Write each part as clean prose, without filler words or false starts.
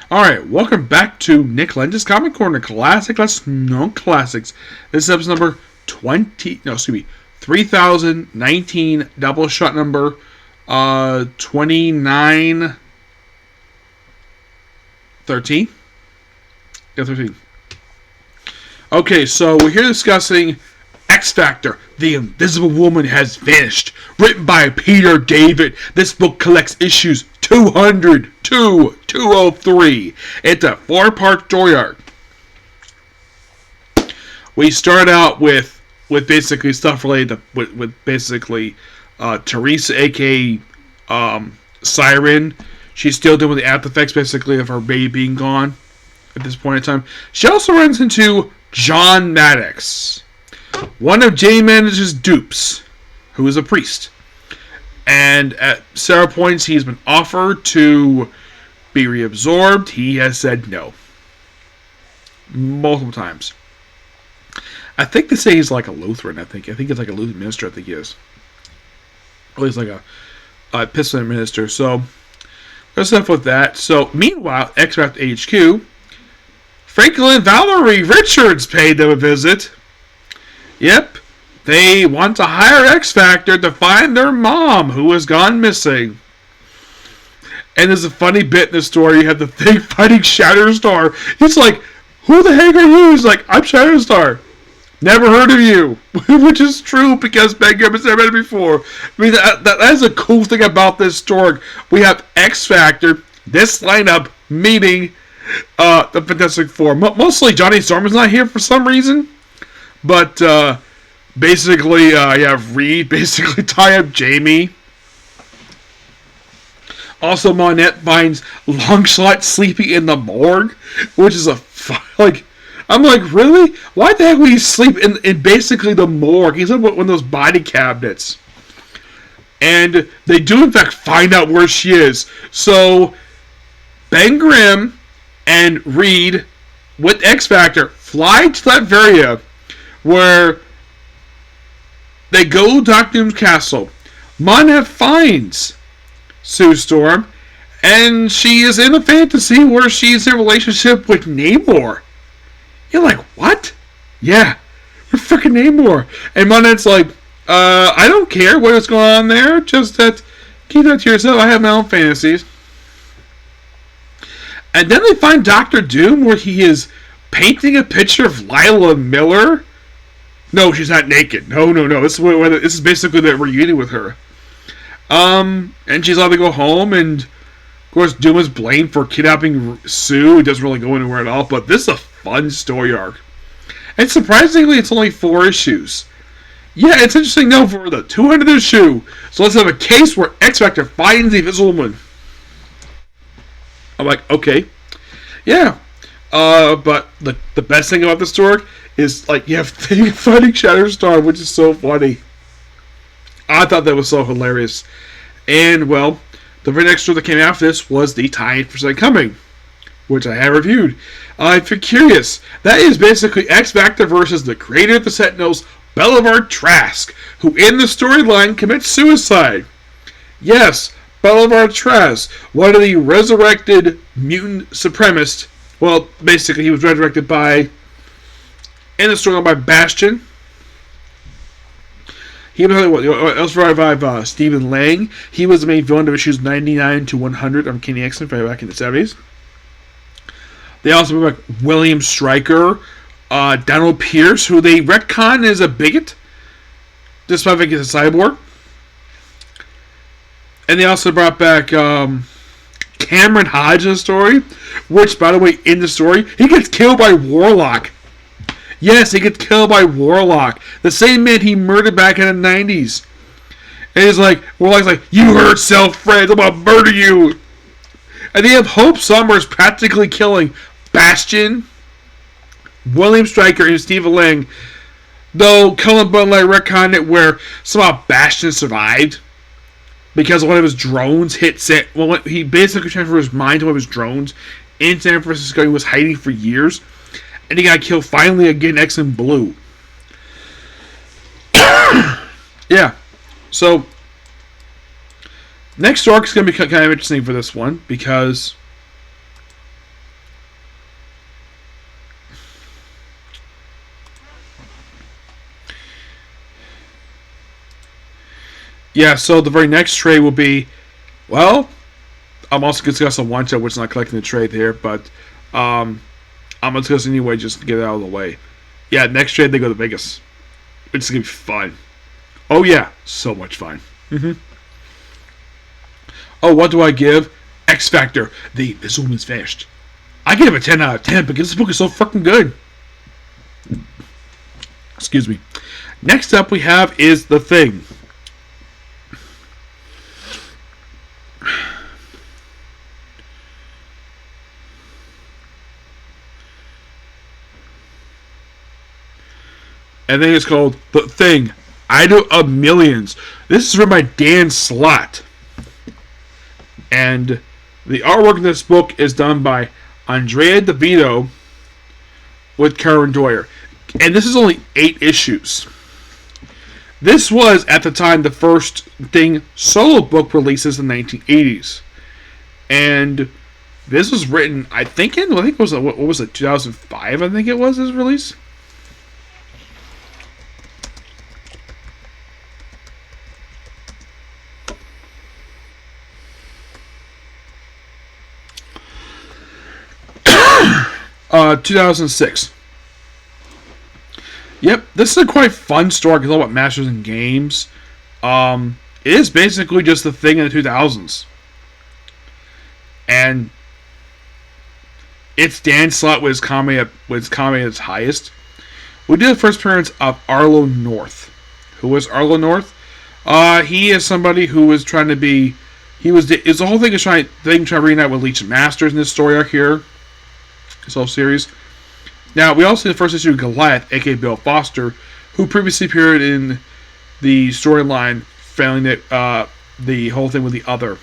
Alright, welcome back to Nick Lenz's Comic Corner. Classic, less known classics. This is episode number 3019, double shot number 2913. Yeah, 13. Okay, so we're here discussing X Factor, The Invisible Woman Has Vanished, written by Peter David. This book collects issues 200 to 203. It's a 4-part story arc. We start out with basically stuff related to with basically Teresa, aka Siren. She's still dealing with the after effects basically of her baby being gone at this point in time. She also runs into John Maddox, one of J Manage's dupes, who is a priest. And at several points, he's been offered to be reabsorbed. He has said no. Multiple times. I think they say he's like a Lutheran, I think he's like a Lutheran minister, I think he is. Or he's like a Episcopalian minister. So, let's start with that. So, meanwhile, X-Factor HQ, Franklin and Valerie Richards paid them a visit. Yep. They want to hire X Factor to find their mom, who has gone missing. And there's a funny bit in the story. You have the thing fighting Shatterstar. He's like, who the heck are you? He's like, I'm Shatterstar. Never heard of you. Which is true because Ben Grimm has never met him before. I mean, that is a cool thing about this story. We have X Factor, this lineup, meeting the Fantastic Four. Mostly Johnny Storm is not here for some reason. But, basically, Reed basically tie up Jamie. Also, Monette finds Longshot sleeping in the morgue, which is I'm like, really? Why the heck would he sleep in basically the morgue? He's in one of those body cabinets. And they do, in fact, find out where she is. So, Ben Grimm and Reed, with X Factor, fly to Latveria, where they go to Dr. Doom's castle. Monette finds Sue Storm, and she is in a fantasy where she's in a relationship with Namor. You're like, what? Yeah, we're freaking Namor. And Monette's like, I don't care what's going on there, just that, keep that to yourself, I have my own fantasies. And then they find Dr. Doom, where he is painting a picture of Lila Miller. No, she's not naked. No. This is basically the reunion with her. And she's allowed to go home, and of course Doom is blamed for kidnapping Sue. It doesn't really go anywhere at all, but this is a fun story arc. And surprisingly, it's only 4 issues. Yeah, it's interesting though for the 200th issue. So let's have a case where X Factor finds the Invisible Woman. I'm like, okay. Yeah. But the best thing about the story is, like, you have fighting Shatterstar, which is so funny. I thought that was so hilarious. And, well, the very next story that came after this was the tie-in for Second Coming, which I have reviewed. If you're curious, that is basically X Factor versus the creator of the Sentinels, Bolivar Trask, who in the storyline commits suicide. Yes, Bolivar Trask, one of the resurrected mutant supremacists. Well, basically, he was resurrected in the storyline by Bastion. He was revived by Stephen Lang. He was the main villain of issues 99 to 100 of King X-Men back in the 70s. They also brought back William Stryker, Donald Pierce, who they retcon is a bigot, despite being a cyborg. And they also brought back Cameron Hodge in the story, which, by the way, in the story, he gets killed by Warlock. Yes, he gets killed by Warlock, the same man he murdered back in the 90s. And he's like, Warlock's like, you hurt self-friends, I'm gonna murder you. And they have Hope Summers practically killing Bastion, William Stryker, and Stephen Lang. Though Cullen Bunn retconned it where somehow Bastion survived because one of his drones hit he basically transferred his mind to one of his drones in San Francisco. He was hiding for years. And he got killed finally again, X and Blue. Yeah. So, next arc is going to be kind of interesting for this one because Yeah, so the very next trade will be, well, I'm also going to discuss a one shot, which is not collecting the trade here, but I'm going to discuss anyway just to get it out of the way. Yeah, next trade they go to Vegas, which is going to be fun. Oh, yeah, so much fun. Oh, what do I give? X Factor. The Zoom is finished. I give it a 10 out of 10 because this book is so fucking good. Excuse me. Next up we have is The Thing. And then it's called The Thing. Idol of Millions. This is written by Dan Slott. And the artwork in this book is done by Andrea DeVito with Karen Doyer. And this is only 8 issues. This was, at the time, the first Thing solo book releases in the 1980s. And this was written, I think it was, 2005, I think it was, his release? 2006. Yep, this is a quite fun story. It's all about masters and games. It is basically just the Thing in the 2000s. And it's Dan Slott with his comedy at its highest. We did the first appearance of Arlo North. Who was Arlo North? He is somebody who was trying to be... It's the whole thing is trying to reunite with Legion Masters in this story arc here. This whole series. Now, we also see the first issue of Goliath, aka Bill Foster, who previously appeared in the storyline, failing the whole thing with the Other.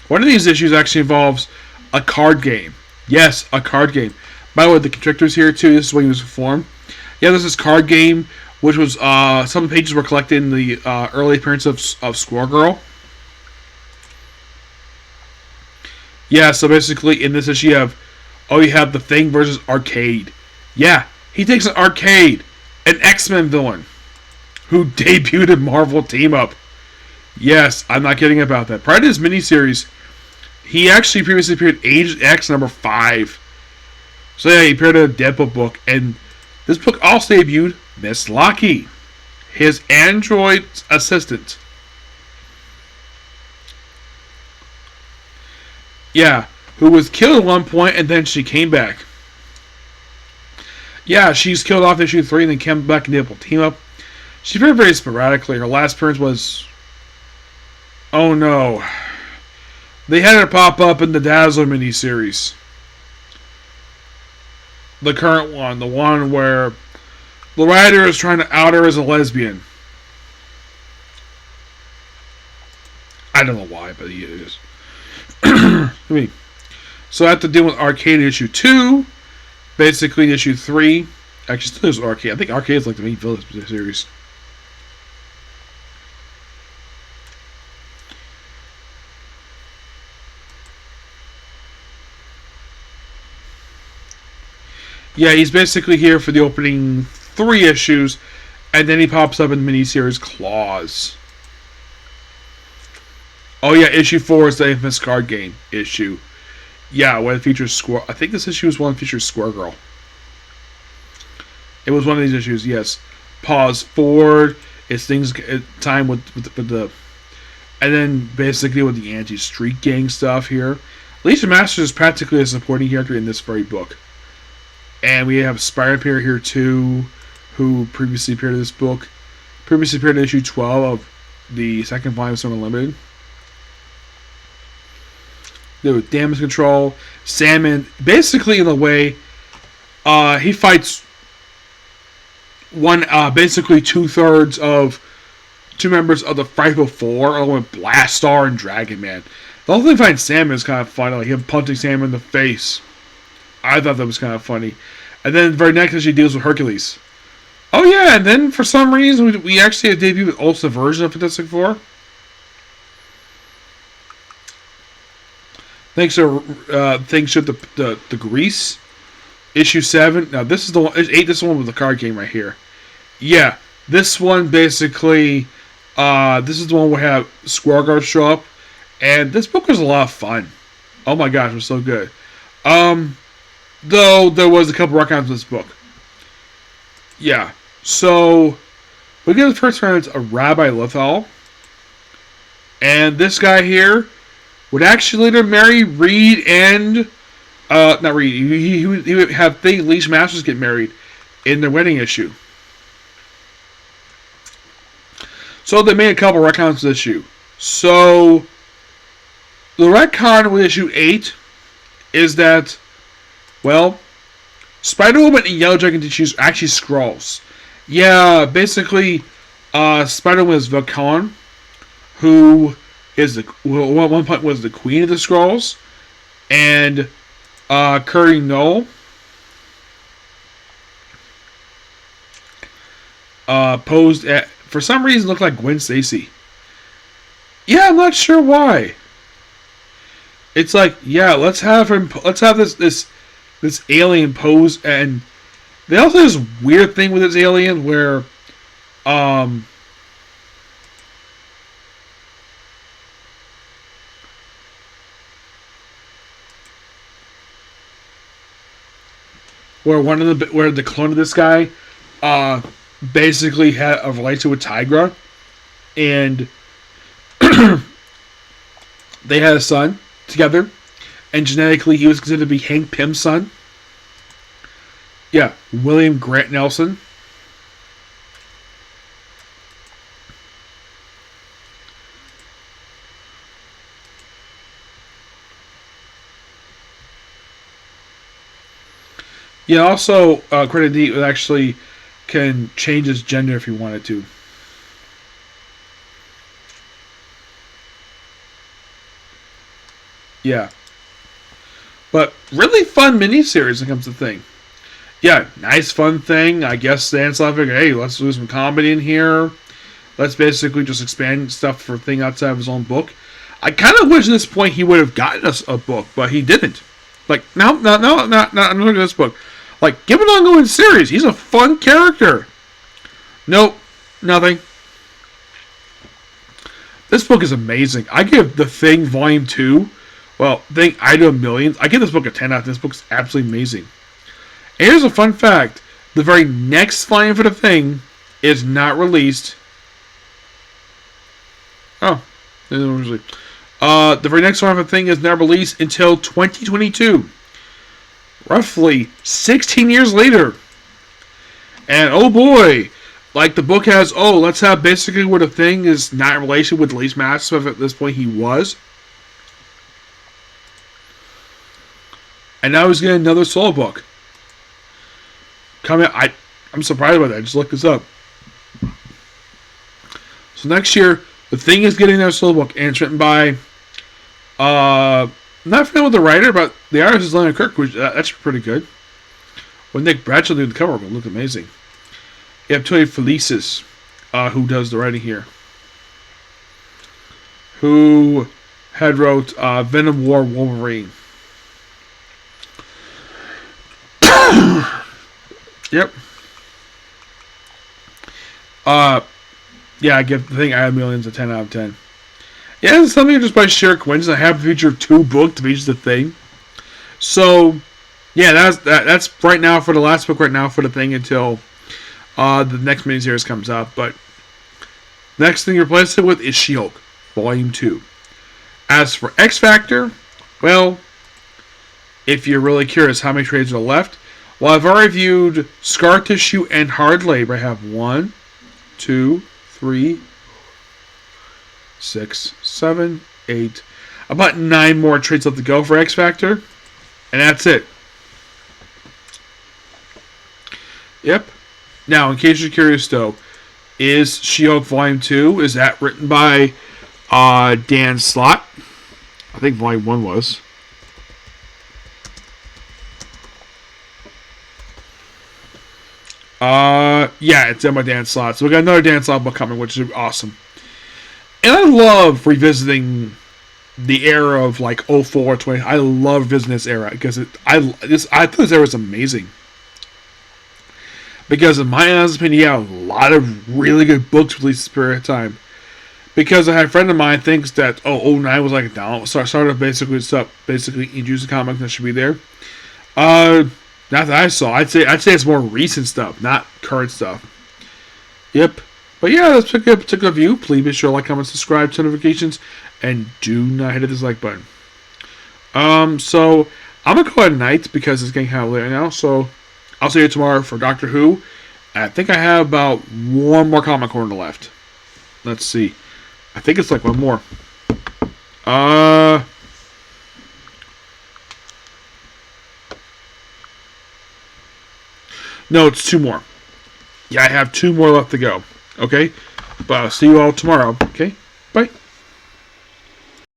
One of these issues actually involves a card game. Yes, a card game. By the way, the Constrictor's here too. This is when he was formed. Yeah, there's this card game, which was some of the pages were collected in the early appearance of Squirrel Girl. Yeah, so basically in this issue you have The Thing versus Arcade. Yeah, he takes an Arcade, an X-Men villain, who debuted in Marvel Team Up. Yes, I'm not kidding about that. Prior to his miniseries, he actually previously appeared in Age X number 5. So yeah, he appeared in a Deadpool book, and this book also debuted Miss Locky, his android assistant. Yeah, who was killed at one point and then she came back. Yeah, she's killed off in issue 3 and then came back and did a team up. She appeared very sporadically. Her last appearance was... Oh no. They had her pop up in the Dazzler miniseries. The current one. The one where the writer is trying to out her as a lesbian. I don't know why, but he is. So I have to deal with Arcade issue 2. Basically issue 3. Actually, still there's Arcade. I think Arcade is like the main villain of the series. Yeah, he's basically here for the opening 3 issues, and then he pops up in the miniseries Claws. Oh yeah, issue 4 is the infamous card game issue. Yeah, when it features Squirrel. I think this issue was one that features Squirrel Girl. It was one of these issues, yes. Pause forward. It's things time with the, and then basically with the anti-street gang stuff here. Legion Masters is practically a supporting character in this very book. And we have Spider-Man here too, who previously appeared in this book. Previously appeared in issue 12 of the second volume of Summer Limited. There was Damage Control, Sandman. Basically, in a way, he fights basically 2/3 of 2 members of the Frightful Four, along with Blastar and Dragon Man. The whole thing fighting Sandman is kind of funny, like him punching Sandman in the face. I thought that was kind of funny. And then the very next issue deals with Hercules. Oh yeah, and then for some reason we actually had a debut with Ultimate version of Fantastic Four. Thanks to the Grease issue 7. Now this is the one. 8. This is the one with the card game right here. Yeah, This one basically, this is the one where we have Squirrel Guards show up, and this book was a lot of fun. Oh my gosh, it was so good. Though there was a couple retcons in this book. Yeah, so we get the first reference of Rabbi Lethal, and this guy here would actually later marry Reed and not Reed. He would have Thing Leash Masters get married in their wedding issue. So they made a couple retcons to this issue. So the retcon with issue 8 is that, well, Spider-Woman and Yellow Dragon issues are actually Skrulls. Yeah, basically, Spider-Woman is Vakon, who at one point was the queen of the Skrulls, and Curry Knoll posed at, for some reason, looked like Gwen Stacy. Yeah, I'm not sure why. It's like, yeah, let's have this alien pose, and they also have this weird thing with this alien where, where the clone of this guy, basically had a relationship with Tigra, and they had a son together, and genetically he was considered to be Hank Pym's son. Yeah, William Grant Nelson. Yeah, also, Credit D actually can change his gender if he wanted to. Yeah. But really fun miniseries when it comes to the thing. Yeah, nice fun thing. I guess Dan Slott figured, hey, let's do some comedy in here. Let's basically just expand stuff for a thing outside of his own book. I kind of wish at this point he would have gotten us a book, but he didn't. Like, no, I'm looking at this book. Like, give an ongoing series. He's a fun character. Nope, nothing. This book is amazing. I give The Thing Volume 2, well, Thing Item Millions, I give this book a 10 out of 10. This book's absolutely amazing. And here's a fun fact. The very next volume for The Thing is not released. Oh. The very next volume for The Thing is not released until 2022. Roughly 16 years later. And oh boy, like the book has, let's have basically where The Thing is not in relation with Leash Masters, at this point he was. And now he's getting another solo book. I'm surprised by that. Just look this up. So next year, The Thing is getting their solo book, and it's written by, I'm not familiar with the writer, but the artist is Leonard Kirk, which that's pretty good. When Nick Bradshaw did the cover, it looked amazing. You have Tony Felicis, who does the writing here, who had wrote Venom War Wolverine. Yep. Yeah, I give The Thing I Have Millions a 10 out of 10. Yeah, it's something just by sheer coincidence. I have a feature of 2 books to each The Thing. So, yeah, that's right now for the last book right now for The Thing until the next miniseries comes out. But next thing you replace it with is She-Hulk, Volume 2. As for X Factor, well, if you're really curious how many trades are left, well, I've already reviewed Scar Tissue and Hard Labor. I have 1, 2, 3, 6, 7, 8, about 9 more trades left to go for X Factor, and that's it. Yep. Now, in case you're curious, though, is She-Hulk Volume 2, is that written by Dan Slott? I think Volume 1 was. Yeah, it's done by Dan Slott. So we got another Dan Slott book coming, which is awesome. And I love revisiting the era of like 04, 20. I love revisiting this era because I thought this era was amazing. Because in my honest opinion, yeah, a lot of really good books released this period of time. Because I had a friend of mine thinks that '09 was like down, started basically stuff, basically introducing comics that should be there. Not that I saw. I'd say it's more recent stuff, not current stuff. Yep. But yeah, let's pick a particular view. Please be sure to like, comment, subscribe, turn notifications, and do not hit the dislike button. So I'm gonna call it night because it's getting kind of late now. So I'll see you tomorrow for Doctor Who. I think I have about one more comic corner left. Let's see. I think it's like one more. No, it's two more. Yeah, I have two more left to go. Okay? But I'll see you all tomorrow. Okay?